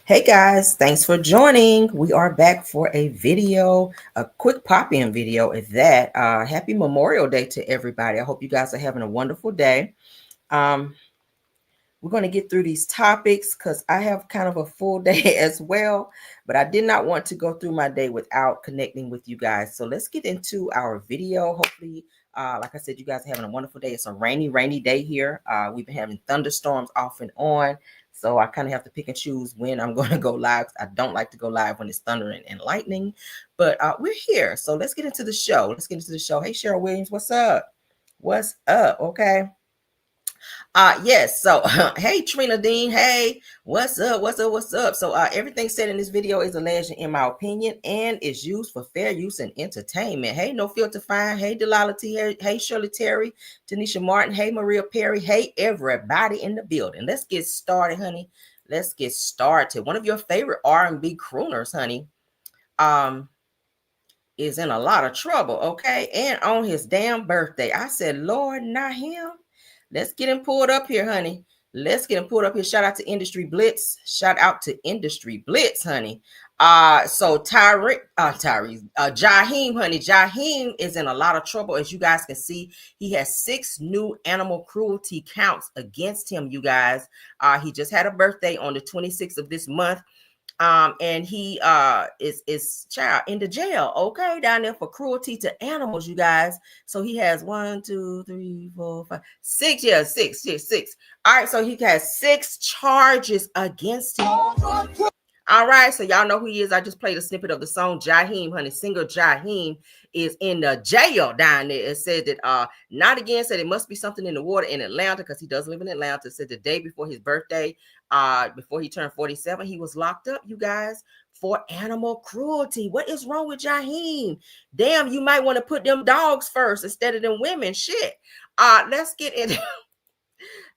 Hey guys, thanks for joining. We are back for a video, a quick pop-in video at that. Happy Memorial Day to everybody. I hope you guys are having a wonderful day. Um, we're going to get through these topics because I have kind of a full day as well, but I did not want to go through my day without connecting with you guys. So let's get into our video. Hopefully, like I said, you guys are having a wonderful day. It's a rainy day here. We've been having thunderstorms off and on. So I kind of have to pick and choose when I'm going to go live. I don't like to go live when it's thundering and lightning, but we're here. So let's get into the show. Hey, Cheryl Williams, what's up? What's up? Okay. Yes. So, hey, Trina Dean. Hey, what's up? So, everything said in this video is alleged in my opinion and is used for fair use and entertainment. Hey, No Filter Fine. Hey, Delilah T. Hey, Shirley Terry, Tanisha Martin. Hey, Maria Perry. Hey, everybody in the building. Let's get started, honey. Let's get started. One of your favorite R&B crooners, honey, is in a lot of trouble. Okay, and on his damn birthday, I said, Lord, not him. Let's get him pulled up here, honey. Let's get him pulled up here. Shout out to Industry Blitz. Shout out to Industry Blitz, honey. So Jaheim, honey. Jaheim is in a lot of trouble. As you guys can see, he has 6 new animal cruelty counts against him, you guys. He just had a birthday on the 26th of this month. And he is child in the jail, okay, down there for cruelty to animals, you guys. So he has 1, 2, 3, 4, 5, 6. Yeah, six. All right, so he has 6 charges against him. All right, so y'all know who he is. I just played a snippet of the song. Jaheim, honey, singer Jaheim is in the jail down there. It said that not again, said it must be something in the water in Atlanta, because he does live in Atlanta. It said the day before his birthday, before he turned 47, he was locked up, you guys, for animal cruelty. What is wrong with Jaheim? Damn, you might want to put them dogs first instead of them women. Shit. Let's get in.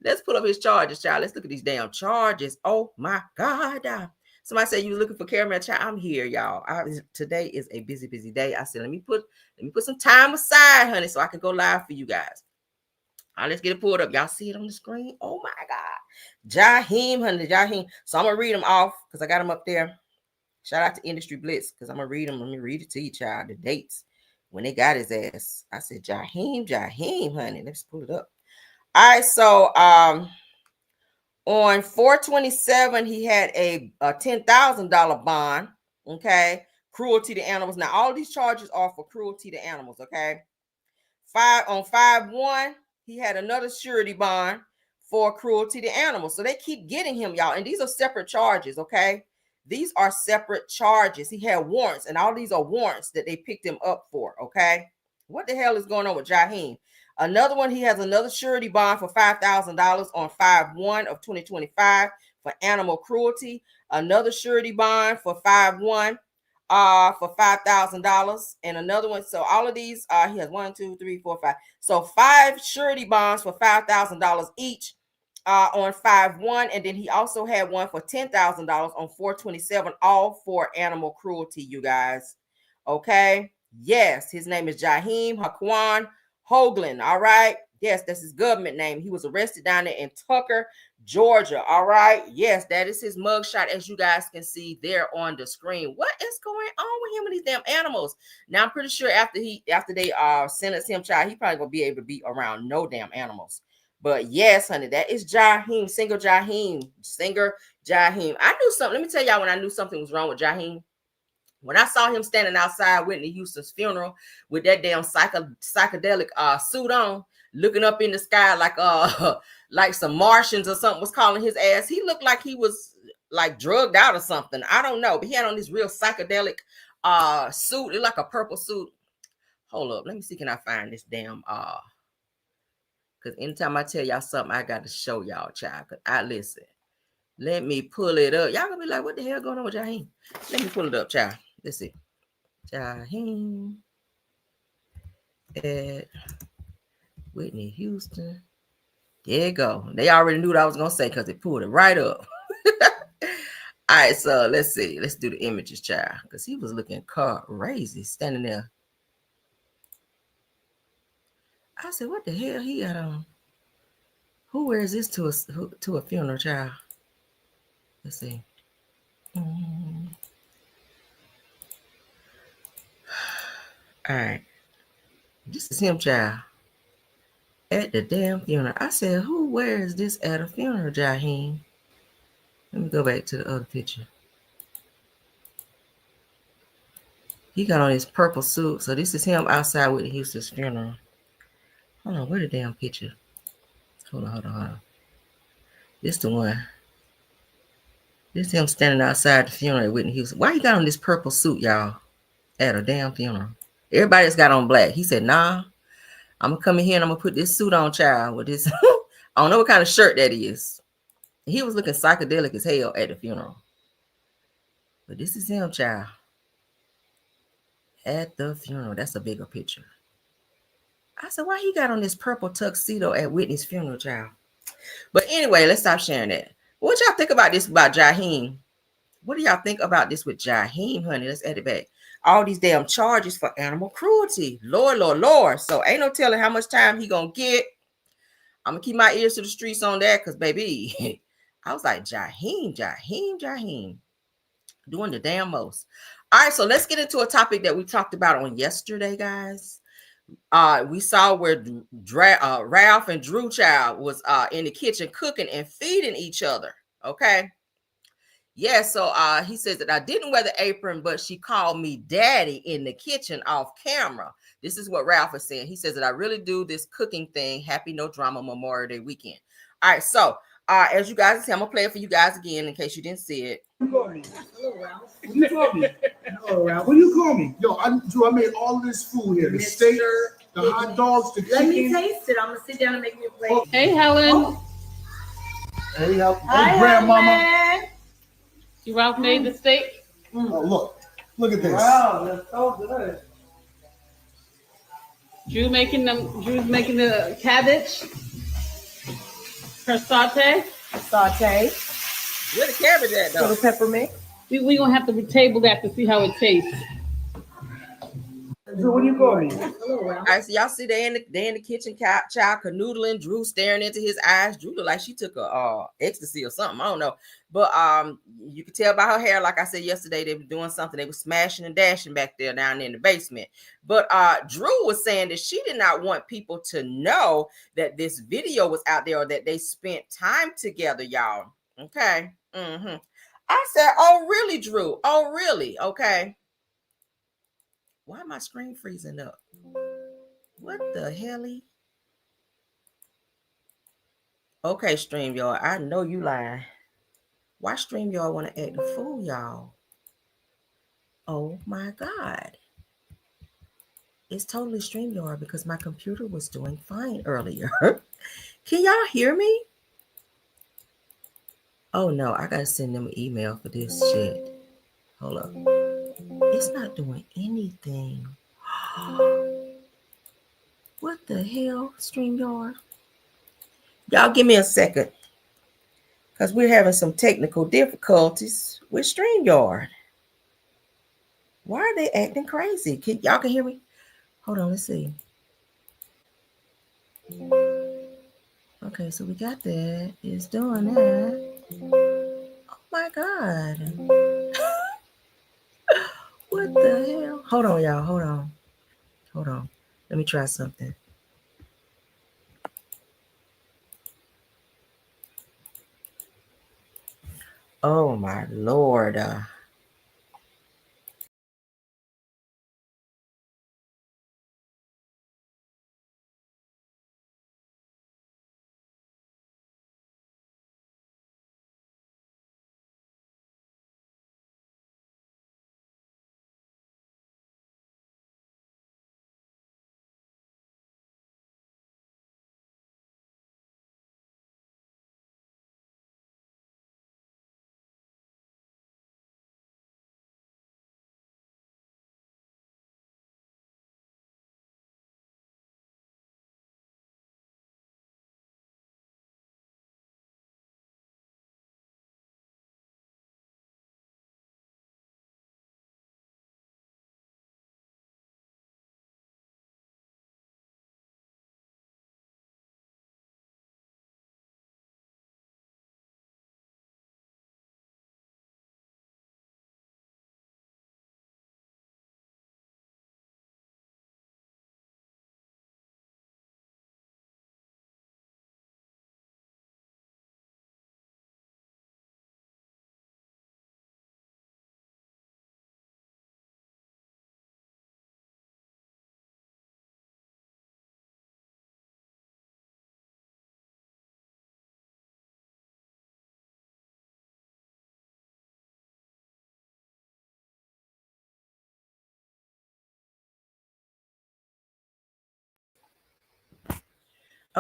Let's pull up his charges, child. Let's look at these damn charges. Oh my God. Somebody said you were looking for caramel, child. I'm here, y'all. Today is a busy day. I said, let me put some time aside, honey, so I can go live for you guys. All right, let's get it pulled up. Y'all see it on the screen? Oh my God. Jaheim, honey, Jaheim. So I'm gonna read them off because I got them up there. Shout out to Industry Blitz because I'm gonna read them. Let me read it to you, child. The dates when they got his ass. I said Jaheim, honey. Let's pull it up. All right, so on 4/27, he had a $10,000 bond. Okay, cruelty to animals. Now all these charges are for cruelty to animals. Okay, 5/1, he had another surety bond for cruelty to animals. So they keep getting him, y'all, and these are separate charges. Okay, these are separate charges. He had warrants, and all these are warrants that they picked him up for. Okay, what the hell is going on with Jaheim? Another one, he has another surety bond for $5,000 on 5/1 of 2025 for animal cruelty. Another surety bond for 5/1 for $5,000, and another one. So all of these, he has 1, 2, 3, 4, 5. So 5 surety bonds for $5,000 each on 5/1, and then he also had one for $10,000 on 4/27, all for animal cruelty, you guys. Okay. Yes, his name is Jahiem Haquan Hoagland. All right. Yes, that's his government name. He was arrested down there in Tucker, Georgia. All right. Yes, that is his mugshot, as you guys can see there on the screen. What is going on with him and these damn animals? Now I'm pretty sure after they sentence him, child, he probably gonna be able to be around no damn animals. But yes, honey, that is Jahiem, singer Jahiem. I knew something. Let me tell y'all when I knew something was wrong with Jahiem. When I saw him standing outside Whitney Houston's funeral with that damn psychedelic suit on, looking up in the sky like like some Martians or something was calling his ass. He looked like he was like drugged out or something. I don't know, but he had on this real psychedelic suit. It like a purple suit. Hold up, let me see, can I find this damn because anytime I tell y'all something, I got to show y'all, child. Cause I listen. Let me pull it up. Y'all gonna be like, what the hell going on with Jahiem? Let me pull it up, child. Let's see. Jahiem at Whitney Houston. There you go. They already knew what I was gonna say because it pulled it right up. All right, so let's see. Let's do the images, child, because he was looking crazy standing there. I said, what the hell he got on? Who wears this to a funeral, child? Let's see. All right. This is him, child. At the damn funeral. I said, who wears this at a funeral, Jaheim? Let me go back to the other picture. He got on his purple suit. So this is him outside with Houston's funeral. Hold on, where the damn picture? Hold on. This the one. This is him standing outside the funeral at Whitney Houston. Why he got on this purple suit, y'all? At a damn funeral. Everybody's got on black. He said, nah, I'm gonna come in here and I'm gonna put this suit on, child, with this. I don't know what kind of shirt that is. He was looking psychedelic as hell at the funeral. But this is him, child. At the funeral. That's a bigger picture. I said, why he got on this purple tuxedo at Whitney's funeral, child? But anyway, let's stop sharing that. What y'all think about this about Jaheim? What do y'all think about this with Jaheim, honey? Let's add it back. All these damn charges for animal cruelty. Lord. So ain't no telling how much time he gonna get. I'm gonna keep my ears to the streets on that because, baby, I was like, Jaheim. Doing the damn most. All right, so let's get into a topic that we talked about on yesterday, guys. We saw where Ralph and Drew Child was in the kitchen cooking and feeding each other. Okay. Yeah, so he says that I didn't wear the apron, but she called me daddy in the kitchen off camera. This is what Ralph is saying. He says that I really do this cooking thing. Happy No Drama Memorial Day weekend. All right, so as you guys see, I'm gonna play it for you guys again in case you didn't see it. Hello, Ralph. What do you call me? Hello, Ralph. What do you call me? Yo, I made all this food here. The steak, the hot dogs, the chicken. Let me taste it. I'm gonna sit down and make me a plate. Hey, Helen. Oh. Hey, grandmama. Helen. You Ralph made the steak? Oh, look at this. Wow, that's so good. Drew's making the cabbage. Her saute. Saute. Where the cabbage at, though? Little peppermint. We're gonna have to table that to see how it tastes. So what do you call me? Hello, Ralph. All right, so y'all see they in the kitchen, child canoodling, Drew staring into his eyes. Drew looked like she took a ecstasy or something. I don't know. But you could tell by her hair, like I said yesterday, they were doing something. They were smashing and dashing back there down there in the basement. But Drew was saying that she did not want people to know that this video was out there or that they spent time together, y'all. Okay. I said, oh, really, Drew? Oh, really? Okay. Why my screen freezing up? What the helly? Okay, StreamYard, I know you lying. Why StreamYard want to act the fool, y'all? Oh my God. It's totally StreamYard because my computer was doing fine earlier. Can y'all hear me? Oh no, I gotta send them an email for this shit. Hold up. It's not doing anything. What the hell, StreamYard? Y'all give me a second. Because we're having some technical difficulties with StreamYard. Why are they acting crazy? Y'all can hear me? Hold on, let's see. Okay, so we got that. It's doing that. Oh my God. What the hell? Hold on, y'all. Hold on. Let me try something. Oh my Lord.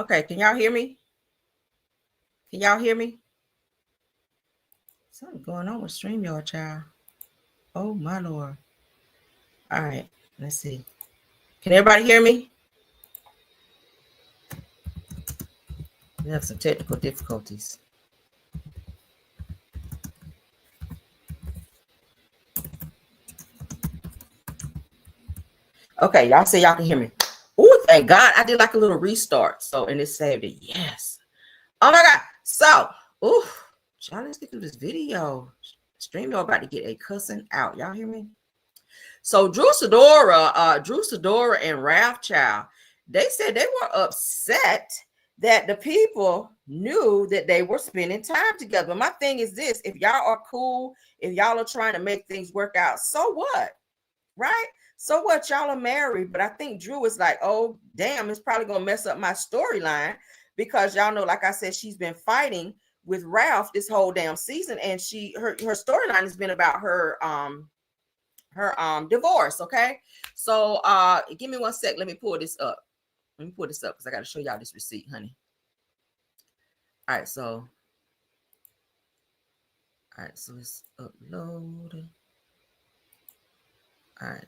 Okay, can y'all hear me? Can y'all hear me? Something going on with StreamYard, child. Oh my Lord. All right, let's see. Can everybody hear me? We have some technical difficulties. Okay, y'all say y'all can hear me. Oh, thank God. I did like a little restart. So, and it saved it. Yes. Oh my God. So, y'all, let's get through this video. StreamYard about to get a cussing out. Y'all hear me? So Drew Sidora and Ralph Child, they said they were upset that the people knew that they were spending time together. But my thing is this: if y'all are cool, if y'all are trying to make things work out, so what? Right? So what? Y'all are married. But I think Drew is like, oh, damn, it's probably gonna mess up my storyline, because y'all know, like I said, she's been fighting with Ralph this whole damn season, and her storyline has been about her divorce. Okay, so give me 1 sec. Let me pull this up. Because I got to show y'all this receipt, honey. All right, so it's upload. All right,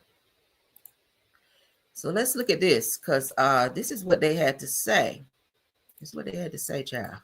so let's look at this, because this is what they had to say. This is what they had to say, child.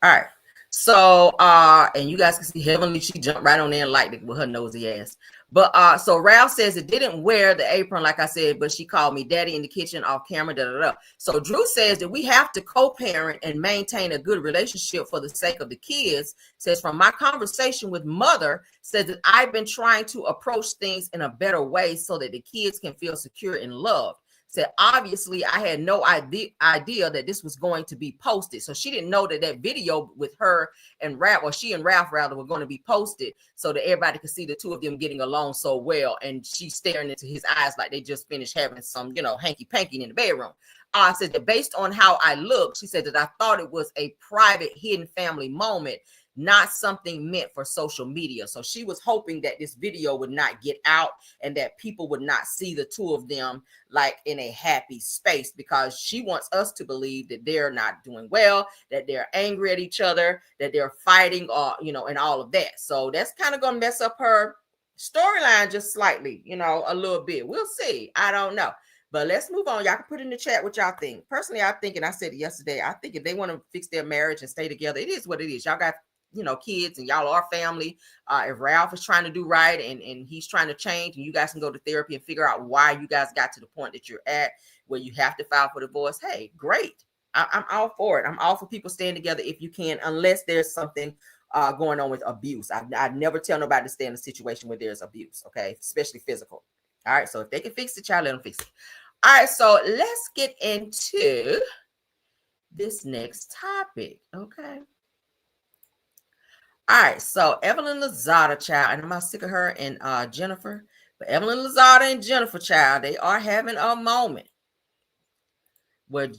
All right. So, and you guys can see Heavenly, she jumped right on there and liked it with her nosy ass. But so Ralph says it didn't wear the apron, like I said, but she called me daddy in the kitchen off camera. Da, da, da. So Drew says that we have to co-parent and maintain a good relationship for the sake of the kids. Says from my conversation with mother, says that I've been trying to approach things in a better way so that the kids can feel secure and loved. Said, obviously, I had no idea that this was going to be posted. So she didn't know that video with her and Ralph, or she and Ralph rather, were going to be posted so that everybody could see the two of them getting along so well. And she's staring into his eyes like they just finished having some, hanky-panky in the bedroom. I said that based on how I looked, she said that I thought it was a private, hidden family moment, not something meant for social media. So she was hoping that this video would not get out and that people would not see the two of them like in a happy space, because she wants us to believe that they're not doing well, that they're angry at each other, that they're fighting, or and all of that. So that's kind of gonna mess up her storyline just slightly, a little bit. We'll see. I don't know. But let's move on. Y'all can put in the chat what y'all think. Personally, I think, and I said it yesterday, I think if they want to fix their marriage and stay together, it is what it is. Y'all got kids, and y'all are family. If Ralph is trying to do right and he's trying to change, and you guys can go to therapy and figure out why you guys got to the point that you're at where you have to file for divorce, hey, great. I'm all for it. I'm all for people staying together if you can, unless there's something going on with abuse. I'd never tell nobody to stay in a situation where there's abuse, okay, especially physical. All right, so if they can fix it, child, let them fix it. All right, so let's get into this next topic, okay? All right, so Evelyn Lozada, child, and I'm gonna stick of her and Jennifer. But Evelyn Lozada and Jennifer, child, they are having a moment where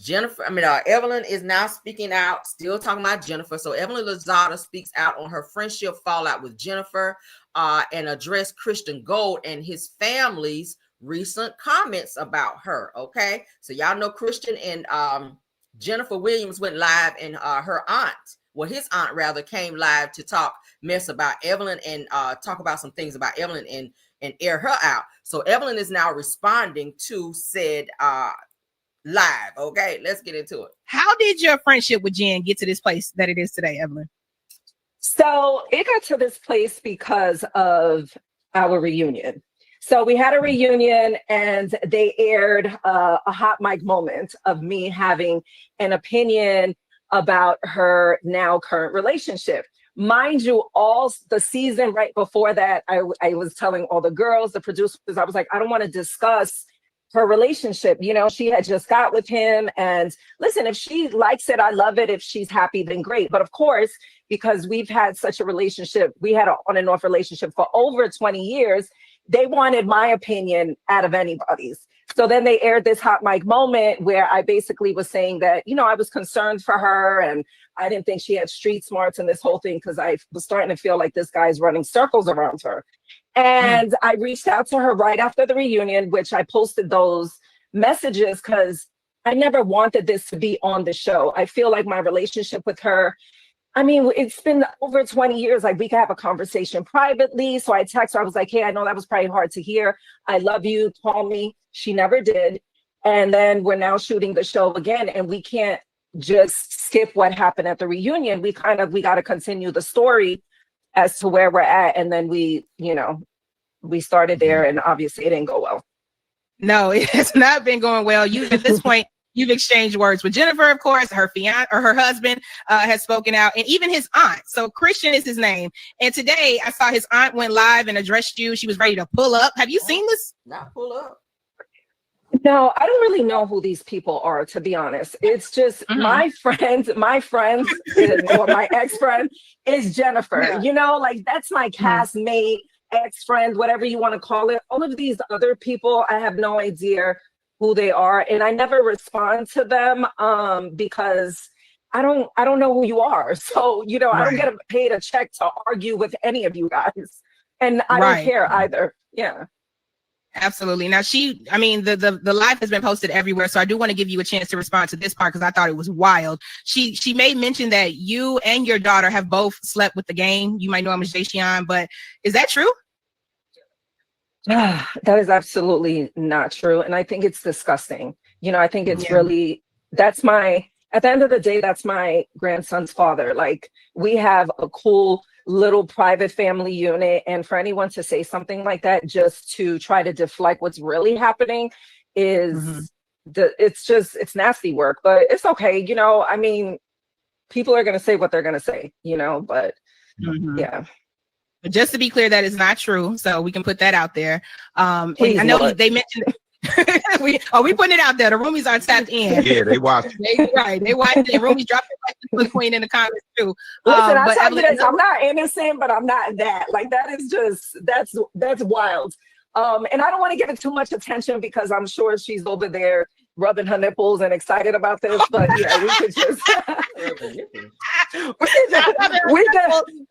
Evelyn is now speaking out, still talking about Jennifer. So Evelyn Lozada speaks out on her friendship fallout with Jennifer and addressed Christian Gold and his family's recent comments about her. Okay, so y'all know Christian and Jennifer Williams went live, and his aunt rather came live to talk mess about Evelyn and talk about some things about Evelyn and air her out. So Evelyn is now responding to said live. Okay, let's get into it. How did your friendship with Jen get to this place that it is today, Evelyn? So it got to this place because of our reunion. So we had a reunion, and they aired a hot mic moment of me having an opinion about her now current relationship. Mind you, all the season right before that, I was telling all the girls, the producers, I was like, I don't want to discuss her relationship. She had just got with him, and listen, if she likes it, I love it. If she's happy, then great. But of course, because we've had such a relationship, we had an on and off relationship for over 20 years, they wanted my opinion out of anybody's. So then they aired this hot mic moment where I basically was saying that, I was concerned for her, and I didn't think she had street smarts and this whole thing, because I was starting to feel like this guy's running circles around her. And I reached out to her right after the reunion, which I posted those messages because I never wanted this to be on the show. I feel like my relationship with her, I mean, it's been over 20 years. Like, we could have a conversation privately. So I text her. I was like, hey, I know that was probably hard to hear. I love you. Call me. She never did. And then we're now shooting the show again. And we can't just skip what happened at the reunion. We got to continue the story as to where we're at. And then we started there, and obviously it didn't go well. No, it has not been going well. At this point, you've exchanged words with Jennifer, of course. Her fiance or her husband has spoken out, and even his aunt. So Christian is his name. And today I saw his aunt went live and addressed you. She was ready to pull up. Have you seen this? Not pull up. No, I don't really know who these people are, to be honest. It's just my friends, or my ex-friend is Jennifer. Yeah. You know, like, that's my castmate, ex-friend, whatever you want to call it. All of these other people, I have no idea who they are, and I never respond to them because I don't know who you are. So, you know, I don't get paid a check to argue with any of you guys, and I don't care either. Yeah. Absolutely. Now the live has been posted everywhere, so I do want to give you a chance to respond to this part because I thought it was wild. She made mention that you and your daughter have both slept with the game. You might know him as Jahiem, but is that true? That is absolutely not true, and I think it's disgusting. You know, I think it's really, at the end of the day, that's my grandson's father. Like, we have a cool little private family unit, and for anyone to say something like that just to try to deflect what's really happening is it's nasty work. But it's okay, you know. I mean, people are gonna say what they're gonna say, you know, but yeah. But just to be clear, that is not true, so we can put that out there. Please, I know Lord. they mentioned we putting it out there. The roomies are tapped in. Yeah, they watch. They watch it. Roomies dropped the queen in the comments too. Listen, I tell you this, I'm not innocent, but I'm not that. Like, that is just, that's wild. And I don't want to give it too much attention because I'm sure she's over there rubbing her nipples and excited about this. But yeah, we could just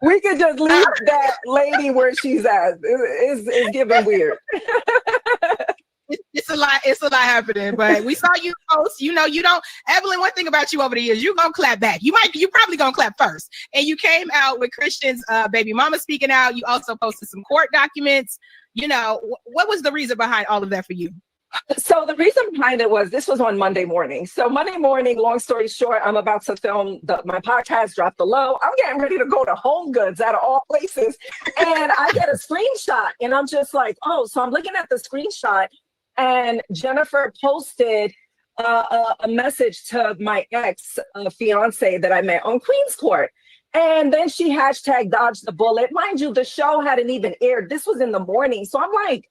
we could just leave that lady where she's at. It's giving weird. It's a lot happening, but we saw you post. You know, you don't, Evelyn, one thing about you over the years, you're gonna clap back. You probably gonna clap first. And you came out with Christian's baby mama speaking out. You also posted some court documents. You know, what was the reason behind all of that for you? So the reason behind it was, this was on Monday morning. So Monday morning, long story short, I'm about to film my podcast, Drop the Low. I'm getting ready to go to Home Goods out of all places. And I get a screenshot, and I'm just like, oh, so I'm looking at the screenshot, and Jennifer posted a message to my ex fiance that I met on Queens Court. And then she hashtag dodged the bullet. Mind you, the show hadn't even aired. This was in the morning. So I'm like,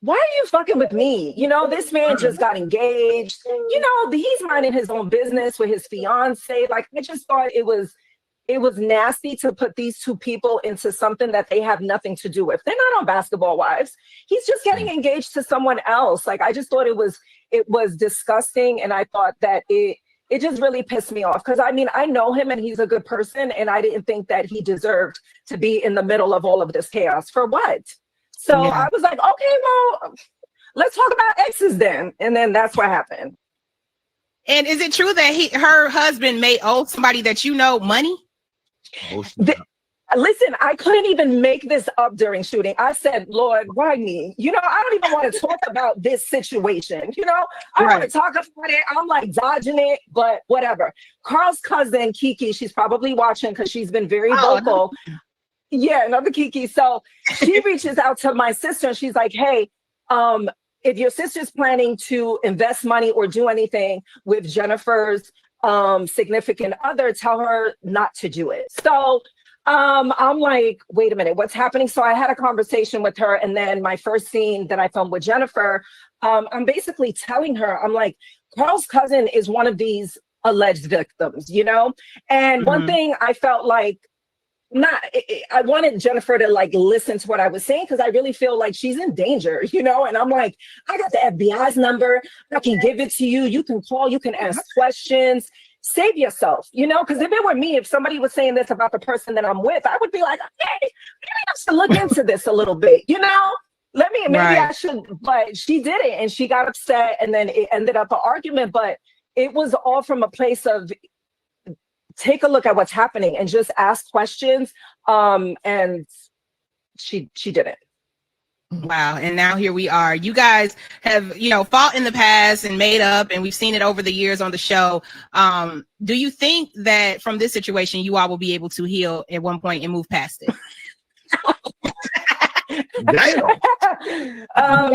why are you fucking with me? You know, this man just got engaged. You know, he's minding his own business with his fiance. Like, I just thought it was nasty to put these two people into something that they have nothing to do with. They're not on Basketball Wives. He's just getting engaged to someone else. Like, I just thought it was disgusting. And I thought that it just really pissed me off. Because I mean, I know him and he's a good person. And I didn't think that he deserved to be in the middle of all of this chaos. For what? So I was like, okay, well, let's talk about exes then. And then that's what happened. And is it true that her husband may owe somebody that you know money? Listen, I couldn't even make this up during shooting. I said, Lord, why me? You know, I don't even want to talk about this situation. You know, I want to talk about it. I'm like dodging it, but whatever. Carl's cousin, Kiki, she's probably watching because she's been very vocal. No. Yeah, another Kiki. So she reaches out to my sister and she's like, hey, if your sister's planning to invest money or do anything with Jennifer's significant other, tell her not to do it. So I'm like, wait a minute, what's happening? So I had a conversation with her, and then my first scene that I filmed with Jennifer, I'm basically telling her, I'm like, Carl's cousin is one of these alleged victims, you know? And one thing I felt like, I wanted Jennifer to like listen to what I was saying, because I really feel like she's in danger, you know? And I'm like, I got the FBI's number. I can give it to you. You can call, you can ask questions, save yourself, you know? Because if it were me, if somebody was saying this about the person that I'm with, I would be like, okay, maybe I should look into this a little bit, you know? maybe I should, but she did it and she got upset and then it ended up an argument, but it was all from a place of take a look at what's happening and just ask questions. And she didn't. Wow. And now here we are. You guys have, fought in the past and made up, and we've seen it over the years on the show. Do you think that from this situation, you all will be able to heal at one point and move past it? No, I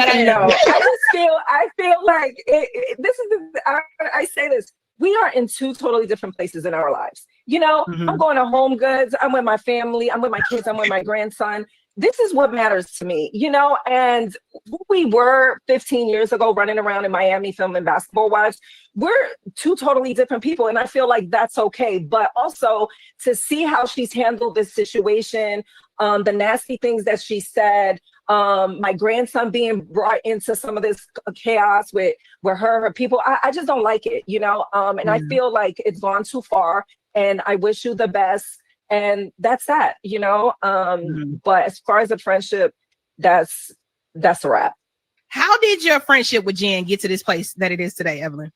feel like I say this, we are in two totally different places in our lives. I'm going to Home Goods, I'm with my family, I'm with my kids, I'm with my grandson. This is what matters to me, and who we were 15 years ago running around in Miami filming Basketball Wives, we're two totally different people. And I feel like that's okay. But also to see how she's handled this situation, the nasty things that she said, my grandson being brought into some of this chaos with her people, I just don't like it, and I feel like it's gone too far, and I wish you the best. And that's that, but as far as a friendship, that's a wrap. How did your friendship with Jen get to this place that it is today, Evelyn?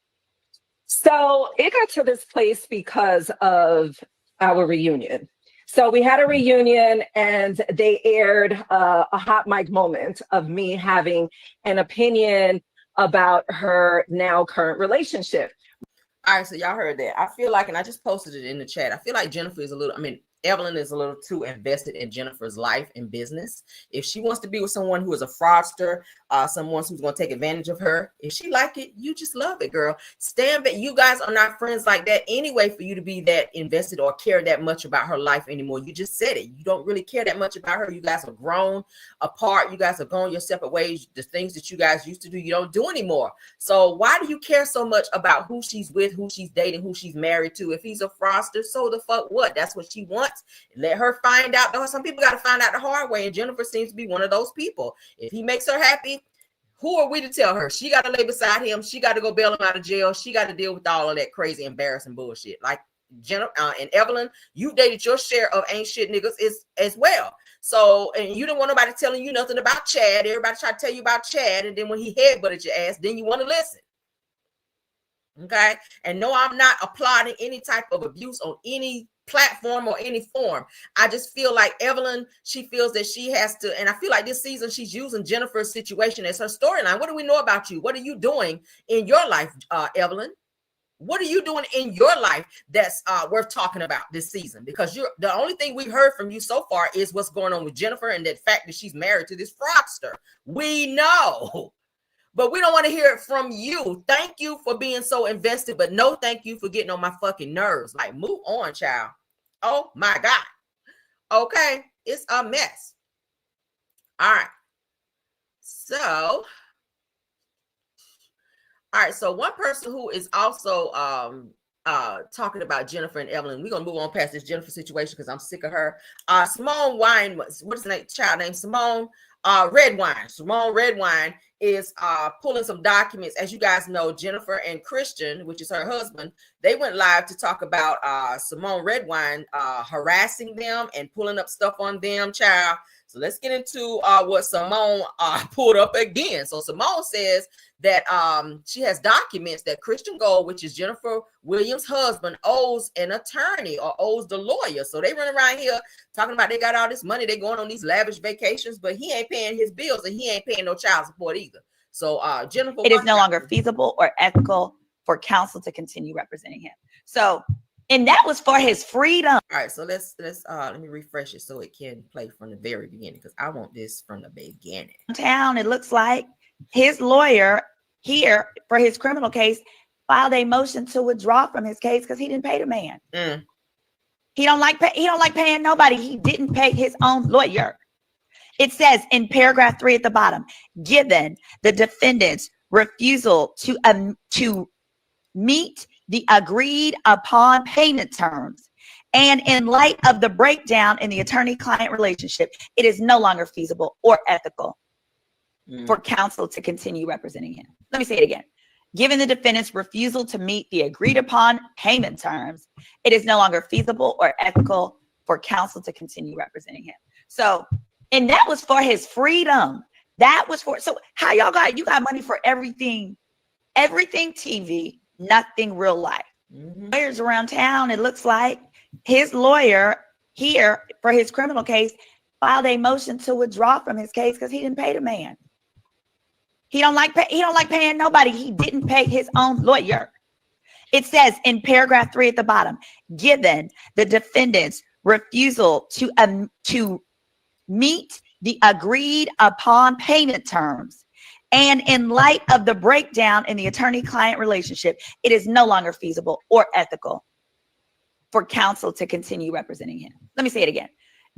So it got to this place because of our reunion. So we had a reunion and they aired a hot mic moment of me having an opinion about her now current relationship. All right, so y'all heard that. I feel like, and I just posted it in the chat, I feel like Jennifer is Evelyn is a little too invested in Jennifer's life and business. If she wants to be with someone who is a fraudster, someone who's going to take advantage of her, if she like it, you just love it, girl. Stand back. You guys are not friends like that anyway for you to be that invested or care that much about her life anymore. You just said it. You don't really care that much about her. You guys are grown apart. You guys are going your separate ways. The things that you guys used to do, you don't do anymore. So why do you care so much about who she's with, who she's dating, who she's married to? If he's a fraudster, so the fuck what? That's what she wants. Let her find out. Some people got to find out the hard way, and Jennifer seems to be one of those people. If he makes her happy, who are we to tell her? She got to lay beside him. She got to go bail him out of jail. She got to deal with all of that crazy, embarrassing bullshit. Like Jennifer and Evelyn, you dated your share of ain't shit niggas as well. So, and you don't want nobody telling you nothing about Chad. Everybody try to tell you about Chad, and then when he headbutted your ass, then you want to listen. Okay? And no, I'm not applauding any type of abuse on any platform or any form. I just feel like Evelyn, she feels that she has to, and I feel like this season she's using Jennifer's situation as her storyline. What do we know about you? What are you doing in your life, Evelyn? What are you doing in your life that's worth talking about this season? Because you're the only thing we heard from you so far is what's going on with Jennifer and the fact that she's married to this fraudster. We know, but we don't want to hear it from you. Thank you for being so invested, but no thank you for getting on my fucking nerves. Like, move on, child. Oh my God. Okay. It's a mess. All right. So one person who is also talking about Jennifer and Evelyn, we're gonna move on past this Jennifer situation because I'm sick of her. Simone Wine, what is the child name? Simone Redwine. Simone Redwine is pulling some documents. As you guys know, Jennifer and Christian, which is her husband, they went live to talk about Simone Redwine harassing them and pulling up stuff on them, child. So let's get into what Simone pulled up again. So Simone says that she has documents that Christian Gold, which is Jennifer Williams' husband, owes an attorney or owes the lawyer. So they run around here talking about they got all this money, they going on these lavish vacations, but he ain't paying his bills and he ain't paying no child support either. So Jennifer, it is no longer feasible or ethical for counsel to continue representing him. So, and that was for his freedom. All right, so let's let me refresh it so it can play from the very beginning because I want this from the beginning. Town, it looks like his lawyer here for his criminal case filed a motion to withdraw from his case because he didn't pay the man. He don't like paying nobody. He didn't pay his own lawyer. It says in paragraph 3 at the bottom, given the defendant's refusal to meet the agreed upon payment terms, and in light of the breakdown in the attorney-client relationship, it is no longer feasible or ethical for counsel to continue representing him. Let me say it again. Given the defendant's refusal to meet the agreed upon payment terms, it is no longer feasible or ethical for counsel to continue representing him. So, and that was for his freedom. That was for, so how you got money for everything TV, nothing real life. Lawyers around town, it looks like his lawyer here for his criminal case filed a motion to withdraw from his case because he didn't pay the man. He don't like paying nobody. He didn't pay his own lawyer. It says in paragraph 3 at the bottom, given the defendant's refusal to meet the agreed upon payment terms, and in light of the breakdown in the attorney-client relationship, it is no longer feasible or ethical for counsel to continue representing him. Let me say it again.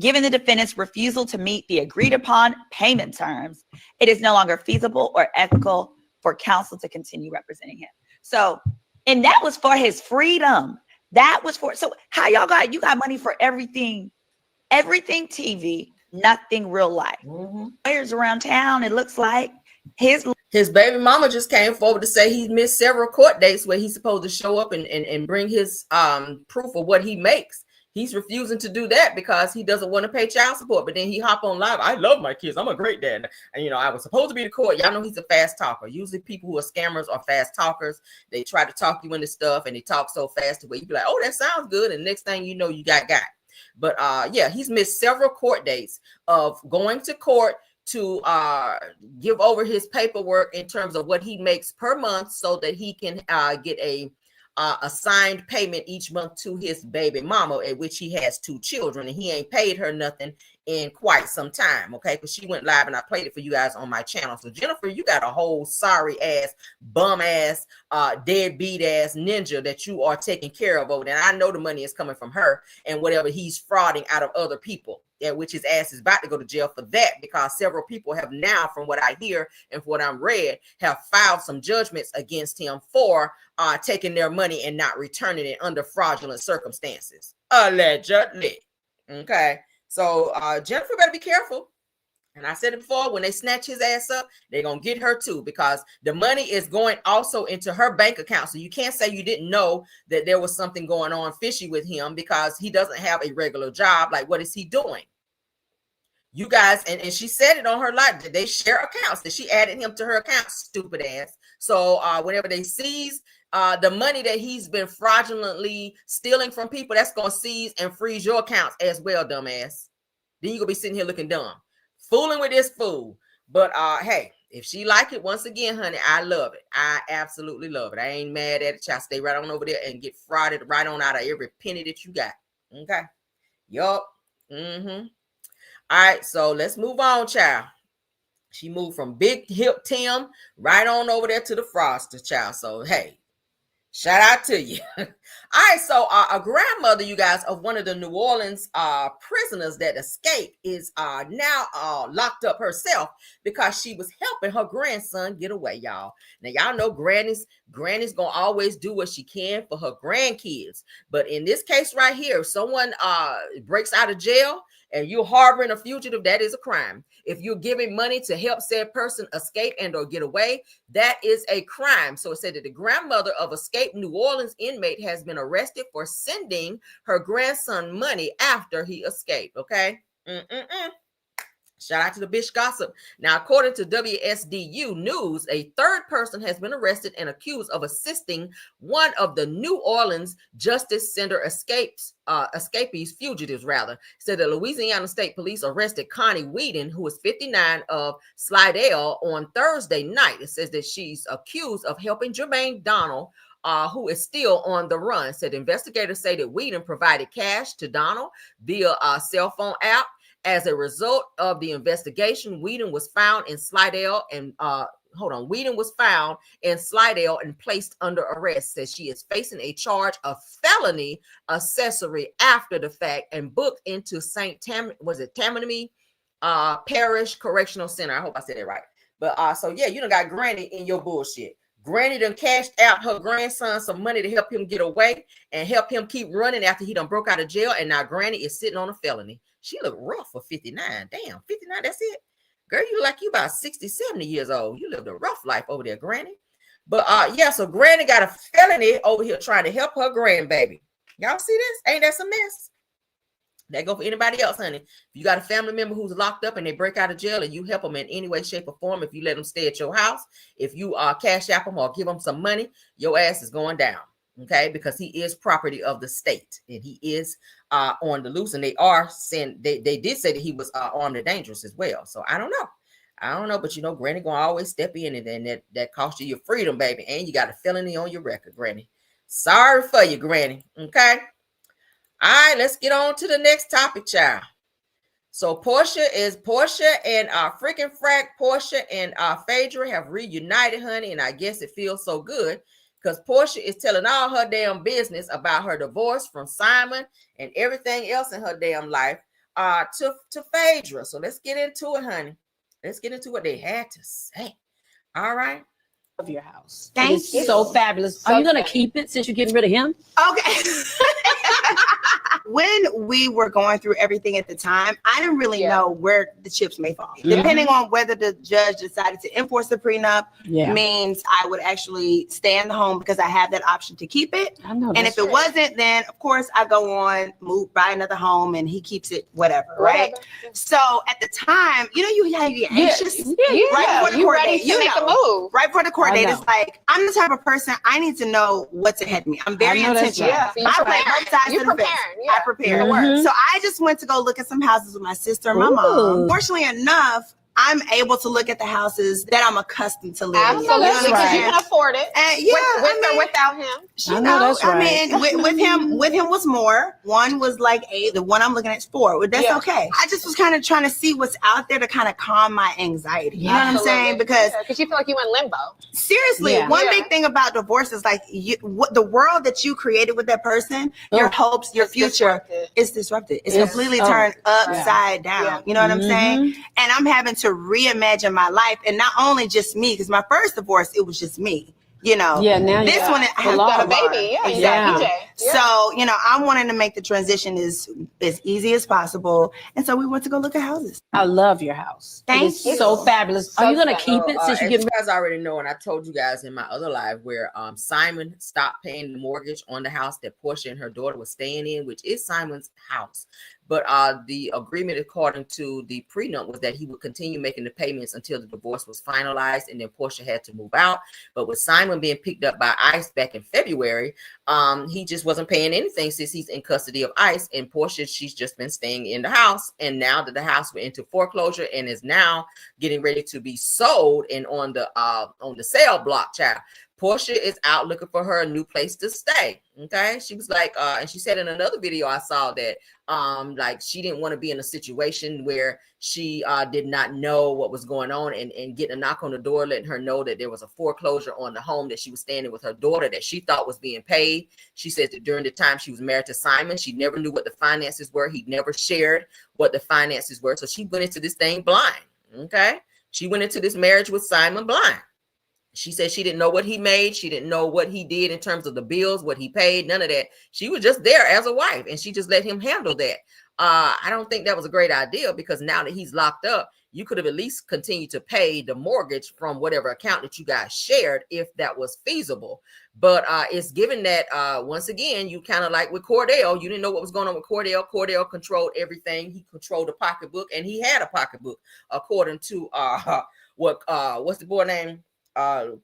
Given the defendant's refusal to meet the agreed upon payment terms, it is no longer feasible or ethical for counsel to continue representing him. So, and that was for his freedom. That was for, so how you got money for everything TV, nothing real life. Lawyers around town, it looks like his baby mama just came forward to say he missed several court dates where he's supposed to show up and bring his proof of what he makes. He's refusing to do that because he doesn't want to pay child support. But then he hop on live. I love my kids. I'm a great dad. And, I was supposed to be the court. Y'all know he's a fast talker. Usually people who are scammers are fast talkers. They try to talk you into stuff and they talk so fast where you be like, oh, that sounds good. And next thing you know, you got. But yeah, he's missed several court dates of going to court to give over his paperwork in terms of what he makes per month so that he can get a assigned payment each month to his baby mama, at which he has 2 children, and he ain't paid her nothing in quite some time. Okay, because she went live and I played it for you guys on my channel. So Jennifer, you got a whole sorry ass, bum ass, deadbeat ass ninja that you are taking care of over there. And I know the money is coming from her and whatever he's frauding out of other people. Yeah, which his ass is about to go to jail for that, because several people have now, from what I hear and from what I'm read, have filed some judgments against him for taking their money and not returning it under fraudulent circumstances, allegedly. Okay, so Jennifer better be careful. And I said it before, when they snatch his ass up, they're going to get her too, because the money is going also into her bank account. So you can't say you didn't know that there was something going on fishy with him, because he doesn't have a regular job. Like, what is he doing? You guys, and she said it on her live, that they share accounts, that she added him to her account, stupid ass. So whenever they seize the money that he's been fraudulently stealing from people, that's going to seize and freeze your accounts as well, dumbass. Then you're going to be sitting here looking dumb, fooling with this fool. But hey, if she like it, once again, honey, I love it. I absolutely love it. I ain't mad at it. Y'all stay right on over there and get frauded right on out of every penny that you got. Okay. Yup. All right, so let's move on, child. She moved from Big Hip Tim right on over there to the Froster, child. So, hey, shout out to you. All right, so a grandmother, you guys, of one of the New Orleans prisoners that escaped is now locked up herself because she was helping her grandson get away, y'all. Now, y'all know granny's gonna always do what she can for her grandkids. But in this case right here, if someone breaks out of jail and you're harboring a fugitive, that is a crime. If you're giving money to help said person escape and or get away, that is a crime. So it said that the grandmother of escaped New Orleans inmate has been arrested for sending her grandson money after he escaped. Okay. Shout out to the bitch gossip. Now, according to WSDU News, a third person has been arrested and accused of assisting one of the New Orleans Justice Center escapees, fugitives rather. Said the Louisiana State Police arrested Connie Whedon, who is 59, of Slidell on Thursday night. It says that she's accused of helping Jermaine Donald, who is still on the run. Said investigators say that Whedon provided cash to Donald via a cell phone app. As a result of the investigation, Whedon was found in Slidell and Whedon was found in Slidell and placed under arrest. Says she is facing a charge of felony accessory after the fact and booked into Tammany Parish Correctional Center. I hope I said it right. But so yeah, you done got Granny in your bullshit. Granny done cashed out her grandson some money to help him get away and help him keep running after he done broke out of jail. And now Granny is sitting on a felony. She look rough for 59. Damn, 59, that's it. Girl, you look like you about 60, 70 years old. You lived a rough life over there, Granny. But yeah, so Granny got a felony over here trying to help her grandbaby. Y'all see this? Ain't that some mess? That go for anybody else, honey. If you got a family member who's locked up and they break out of jail and you help them in any way, shape, or form, if you let them stay at your house, if you cash app them or give them some money, your ass is going down, okay? Because he is property of the state and he is on the loose. And they are saying they did say that he was armed and dangerous as well. So I don't know, but you know, Granny gonna always step in and that cost you your freedom, baby, and you got a felony on your record, Granny. Sorry for you, Granny. Okay. All right, let's get on to the next topic, child. So Porsha and freaking frack Porsha and Phaedra have reunited, honey, and I guess it feels so good because Porsha is telling all her damn business about her divorce from Simon and everything else in her damn life to Phaedra. So let's get into it, honey. Let's get into what they had to say. All right. Of your house. Thank you. So fabulous. Are you gonna keep it since you're getting rid of him? Okay. When we were going through everything at the time, I didn't really know where the chips may fall. Depending on whether the judge decided to enforce the prenup, means I would actually stay in the home because I have that option to keep it. I know. And if it wasn't, then of course I go on, buy another home, and he keeps it, whatever, right? So at the time, you know, you get anxious right before the court date. You make a move right before the court date. It's like I'm the type of person I need to know what's ahead of me. I'm very intentional. I play both sides of the fence. I prepare. So I just went to go look at some houses with my sister and my mom. Fortunately enough, I'm able to look at the houses that I'm accustomed to living in. Absolutely, because you can afford it. And with or without him. I know that's right. I mean, with him was more. One was like 8. The one I'm looking at is 4. That's okay. I just was kind of trying to see what's out there to kind of calm my anxiety. You know what I'm saying? Because you feel like you in limbo. Seriously, one big thing about divorce is like the world that you created with that person, your hopes, your future is disrupted. It's completely turned upside down. You know what I'm saying? And I'm having to reimagine my life, and not only just me, because my first divorce it was just me, you know. Now this one I have got a baby. So you know, I'm wanting to make the transition as easy as possible, and so we went to go look at houses. I love your house. Thank you. So fabulous. Are you gonna keep it since you get? You guys already know, and I told you guys in my other live where Simon stopped paying the mortgage on the house that Porsha and her daughter was staying in, which is Simon's house. But the agreement, according to the prenup, was that he would continue making the payments until the divorce was finalized, and then Porsha had to move out. But with Simon being picked up by ICE back in February, he just wasn't paying anything since he's in custody of ICE. And Porsha, she's just been staying in the house. And now that the house went into foreclosure and is now getting ready to be sold and on the sale block, child, Porsha is out looking for her a new place to stay. Okay. She was like, and she said in another video I saw that like she didn't want to be in a situation where she did not know what was going on and getting a knock on the door, letting her know that there was a foreclosure on the home that she was staying in with her daughter that she thought was being paid. She said that during the time she was married to Simon, she never knew what the finances were. He never shared what the finances were. So she went into this thing blind. Okay. She went into this marriage with Simon blind. She said she didn't know what he made. She didn't know what he did in terms of the bills, what he paid, none of that. She was just there as a wife, and she just let him handle that. I don't think that was a great idea, because now that he's locked up, you could have at least continued to pay the mortgage from whatever account that you guys shared, if that was feasible. But it's given that, once again, you kind of like with Cordell, you didn't know what was going on with Cordell. Cordell controlled everything. He controlled the pocketbook, and he had a pocketbook, according to what's the boy name? Andrew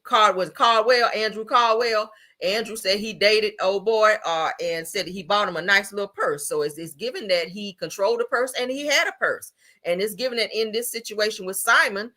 Caldwell. Andrew said he dated old boy and said that he bought him a nice little purse. So it's given that he controlled a purse and he had a purse. And it's given that in this situation with Simon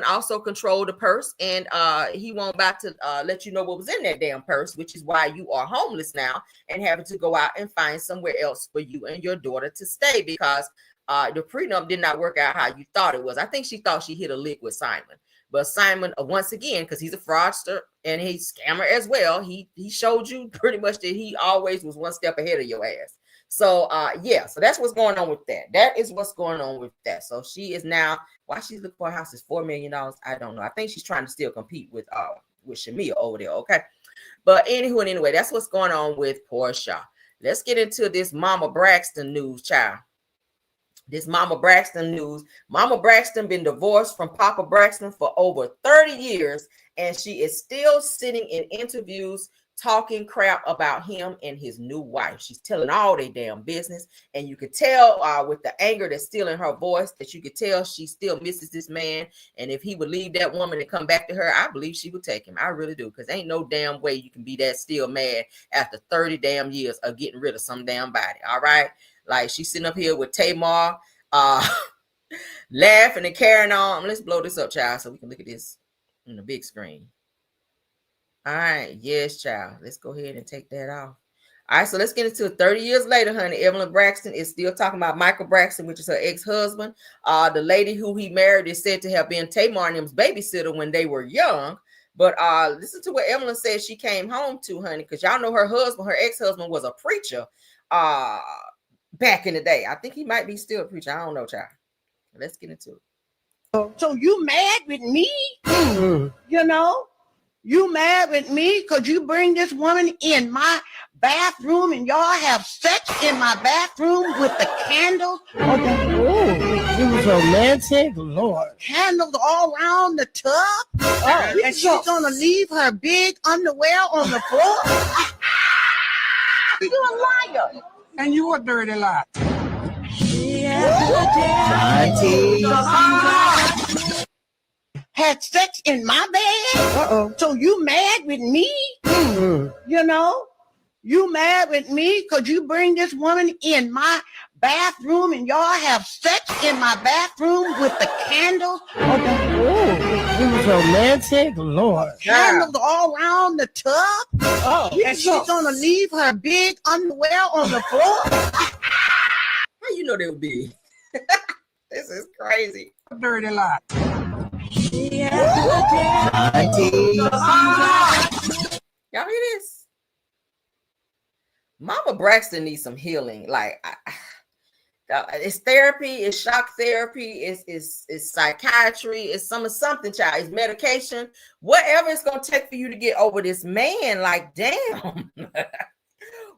also controlled a purse, and he won't about to let you know what was in that damn purse, which is why you are homeless now and having to go out and find somewhere else for you and your daughter to stay, because the prenup did not work out how you thought it was. I think she thought she hit a lick with Simon. But Simon, once again, because he's a fraudster and he's a scammer as well, he showed you pretty much that he always was one step ahead of your ass. So, so that's what's going on with that. That is what's going on with that. So she is now, why she's looking for a house is $4 million. I don't know. I think she's trying to still compete with Shamea over there. Okay. But anyway, that's what's going on with Porsha. Let's get into this Mama Braxton news, child. This Mama Braxton news. Mama Braxton been divorced from Papa Braxton for over 30 years, and she is still sitting in interviews talking crap about him and his new wife. She's telling all their damn business. And you could tell with the anger that's still in her voice, that you could tell she still misses this man. And if he would leave that woman and come back to her, I believe she would take him. I really do. Because ain't no damn way you can be that still mad after 30 damn years of getting rid of some damn body. All right. Like she's sitting up here with Tamar, laughing and carrying on. Let's blow this up, child, so we can look at this on the big screen. All right. Yes, child. Let's go ahead and take that off. All right. So let's get into it. 30 years later, honey. Evelyn Braxton is still talking about Michael Braxton, which is her ex-husband. The lady who he married is said to have been Tamar and them's babysitter when they were young. But listen to what Evelyn said she came home to, honey, because y'all know her husband, her ex-husband, was a preacher back in the day. I think he might be still a preacher. I don't know, child. Let's get into it. So you mad with me? You know? You mad with me because you bring this woman in my bathroom and y'all have sex in my bathroom with the candles. It was romantic, Lord. Candles all around the tub. And she's gonna leave her big underwear on the floor. You're a liar. And you a dirty lie. Had sex in my bed. So you mad with me? You know? You mad with me because you bring this woman in my bathroom and y'all have sex in my bathroom with the candles. It was romantic, Lord. Candles all around the tub. And she's gonna leave her big underwear on the floor. How you know they would be? This is crazy. Dirty lie. Y'all hear this? Mama Braxton needs some healing. Like it's therapy, it's shock therapy, it's psychiatry, it's something, child. It's medication, whatever it's gonna take for you to get over this man. Like, damn.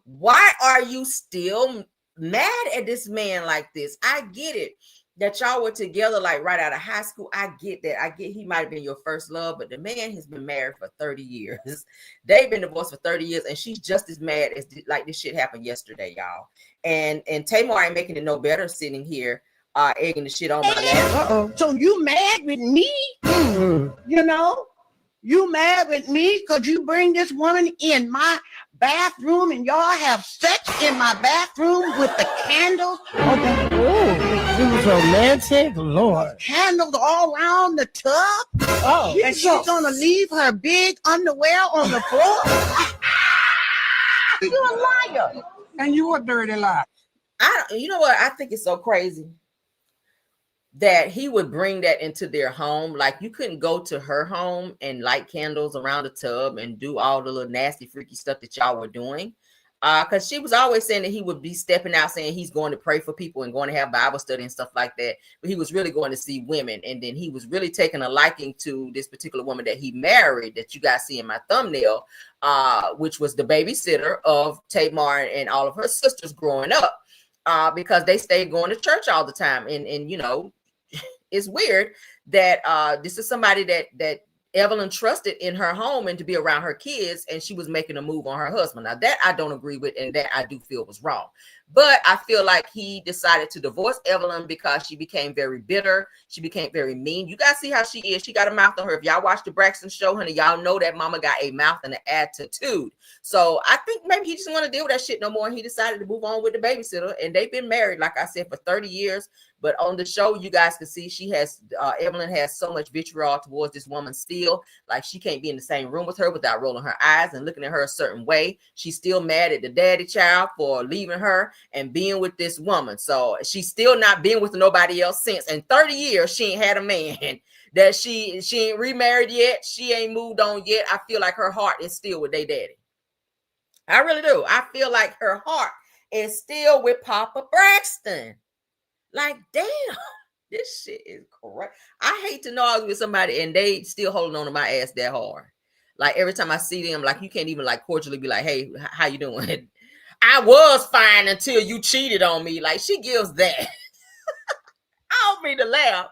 Why are you still mad at this man like this? I get it that y'all were together like right out of high school. I get that. I get he might have been your first love, but the man has been married for 30 years. They've been divorced for 30 years, and she's just as mad as like this shit happened yesterday, y'all. And Tamar ain't making it no better sitting here egging the shit on my lap. So you mad with me? You know? You mad with me because you bring this woman in my bathroom and y'all have sex in my bathroom with the candles. It was romantic, Lord. Candles all around the tub. And she's gonna leave her big underwear on the floor. You're a liar. And you a dirty lie. You know what? I think it's so crazy that he would bring that into their home. Like, you couldn't go to her home and light candles around the tub and do all the little nasty, freaky stuff that y'all were doing. Because she was always saying that he would be stepping out saying he's going to pray for people and going to have Bible study and stuff like that. But he was really going to see women. And then he was really taking a liking to this particular woman that he married that you guys see in my thumbnail, which was the babysitter of Tamar and all of her sisters growing up, because they stayed going to church all the time. And you know, it's weird that this is somebody that Evelyn trusted in her home and to be around her kids, and she was making a move on her husband. Now that I don't agree with, and that I do feel was wrong. But I feel like he decided to divorce Evelyn because she became very bitter. She became very mean. You guys see how she is. She got a mouth on her. If y'all watch the Braxton show, honey, y'all know that mama got a mouth and an attitude. So I think maybe he just want to deal with that shit no more. And he decided to move on with the babysitter. And they've been married, like I said, for 30 years. But on the show, you guys can see she has, Evelyn has so much vitriol towards this woman still. Like, she can't be in the same room with her without rolling her eyes and looking at her a certain way. She's still mad at the daddy child for leaving her and being with this woman. So she's still not been with nobody else since. In 30 years, she ain't had a man. That she ain't remarried yet. She ain't moved on yet. I feel like her heart is still with their daddy. I really do. I feel like her heart is still with Papa Braxton. Like, damn, this shit is correct. I hate to know I was with somebody and they still holding on to my ass that hard. Like, every time I see them, like, you can't even like cordially be like, hey, how you doing? I was fine until you cheated on me. Like, she gives that. I don't mean to laugh,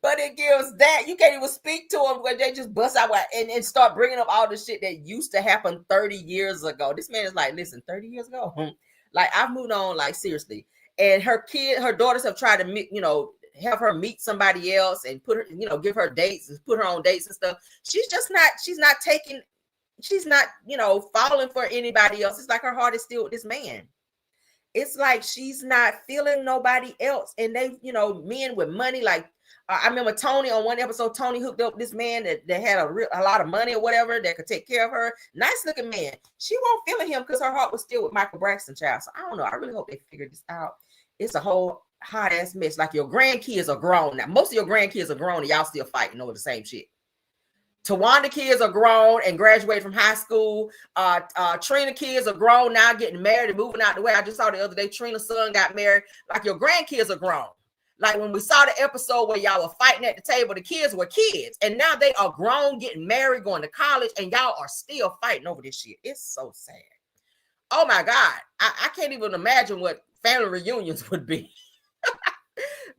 But it gives that you can't even speak to them when they just bust out and start bringing up all the shit that used to happen 30 years ago. This man is like, listen, 30 years ago, like I've moved on, like seriously. And her daughters have tried to meet, have her meet somebody else and put her, give her dates and put her on dates and stuff. She's not, falling for anybody else. It's like her heart is still with this man. It's like she's not feeling nobody else. And they, men with money, like I remember Tony on one episode, Tony hooked up this man that had a lot of money or whatever that could take care of her. Nice looking man. She won't feeling him because her heart was still with Michael Braxton, child. So I don't know. I really hope they figure this out. It's a whole hot ass mess. Like your grandkids are grown now. Most of your grandkids are grown and y'all still fighting over the same shit. Tawanda kids are grown and graduated from high school. Trina kids are grown now, getting married and moving out the way. I just saw the other day Trina's son got married. Like your grandkids are grown. Like when we saw the episode where y'all were fighting at the table, the kids were kids. And now they are grown, getting married, going to college, and y'all are still fighting over this shit. It's so sad. Oh my God. I can't even imagine what family reunions would be.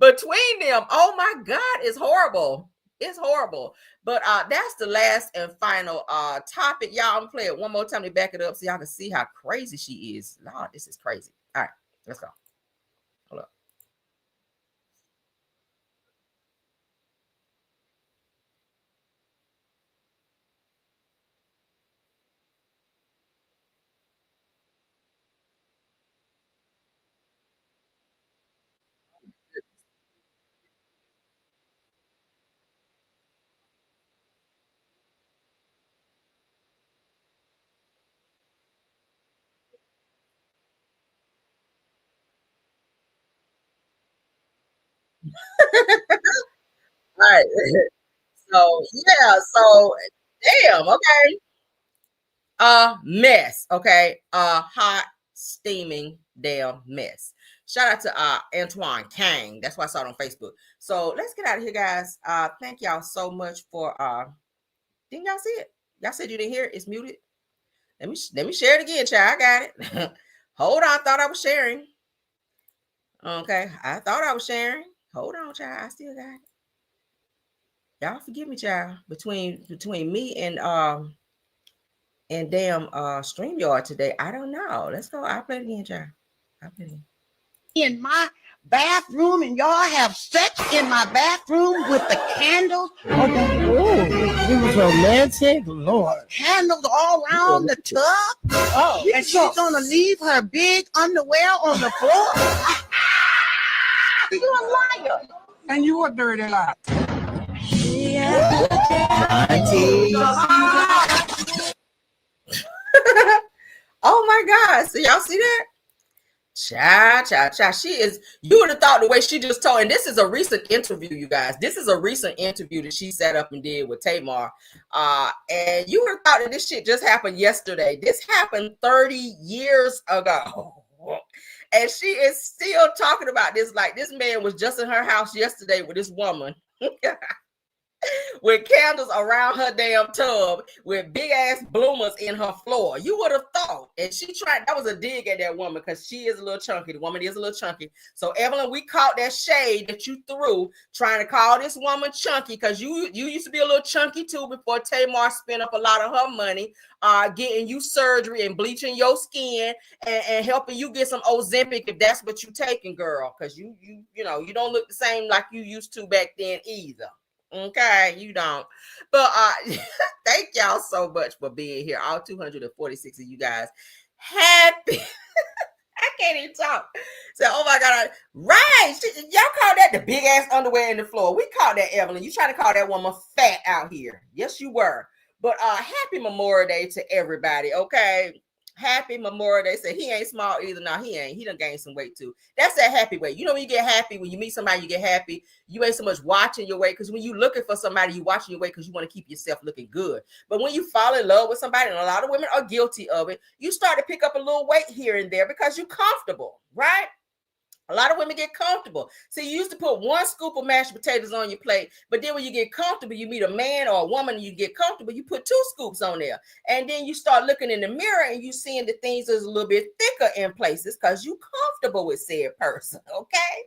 Between them, oh my God, it's horrible. It's horrible. But that's the last and final topic. Y'all, I'm gonna play it one more time to back it up so y'all can see how crazy she is. Lord, this is crazy. All right, let's go. Hold up. All right. So yeah, so damn, okay. Mess, okay. Hot, steaming, damn mess. Shout out to Antoine Kang. That's why I saw it on Facebook. So let's get out of here, guys. Thank y'all so much for didn't y'all see it? Y'all said you didn't hear it, it's muted. Let me share it again, child. I got it. Hold on, I thought I was sharing. Okay, I thought I was sharing. Hold on, child. I still got it. Y'all forgive me, child. Between me and damn StreamYard today, I don't know. Let's go. I'll play it again, child. I'll play it again. In my bathroom, and y'all have sex in my bathroom with the candles. Oh, it was romantic, Lord. Candles all around the tub. Oh, and she's gonna leave her big underwear on the floor. You're a liar. And you a dirty liar. Oh my God. So y'all see that? Cha. She is, you would have thought the way she just told, and this is a recent interview, you guys. This is a recent interview that she set up and did with Tamar. And you would have thought that this shit just happened yesterday. This happened 30 years ago. And she is still talking about this like this man was just in her house yesterday with this woman. With candles around her damn tub, with big ass bloomers in her floor. You would have thought. And she tried, that was a dig at that woman because she is a little chunky. The woman is a little chunky. So Evelyn, we caught that shade that you threw trying to call this woman chunky because you used to be a little chunky too before Tamar spent up a lot of her money getting you surgery and bleaching your skin and helping you get some Ozempic if that's what you taking, girl. Because you don't look the same like you used to back then either. Okay, you don't. But thank y'all so much for being here. All 246 of you guys. Happy. I can't even talk. So, oh my God. Right. Y'all call that the big ass underwear in the floor. We call that Evelyn. You trying to call that woman fat out here. Yes, you were. But happy Memorial Day to everybody. Okay. Happy Memorial Day. Say he ain't small either. No, he ain't. He done gained some weight too. That's that happy weight. You know, when you get happy, when you meet somebody, you get happy. You ain't so much watching your weight because when you looking for somebody, you watching your weight because you want to keep yourself looking good. But when you fall in love with somebody, and a lot of women are guilty of it, you start to pick up a little weight here and there because you're comfortable, right? A lot of women get comfortable. See, you used to put one scoop of mashed potatoes on your plate, but then when you get comfortable, you meet a man or a woman and you get comfortable, you put 2 scoops on there. And then you start looking in the mirror and you seeing that things is a little bit thicker in places because you comfortable with said person, okay?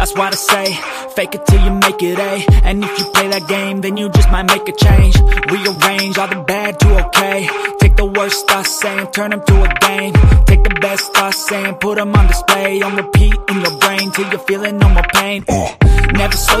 That's why they say, fake it till you make it A. And if you play that game, then you just might make a change. Rearrange all the bad to okay. Take the worst thoughts saying, turn them to a game. Take the best thoughts saying, put them on display. On repeat in your brain till you're feeling no more pain. Never slow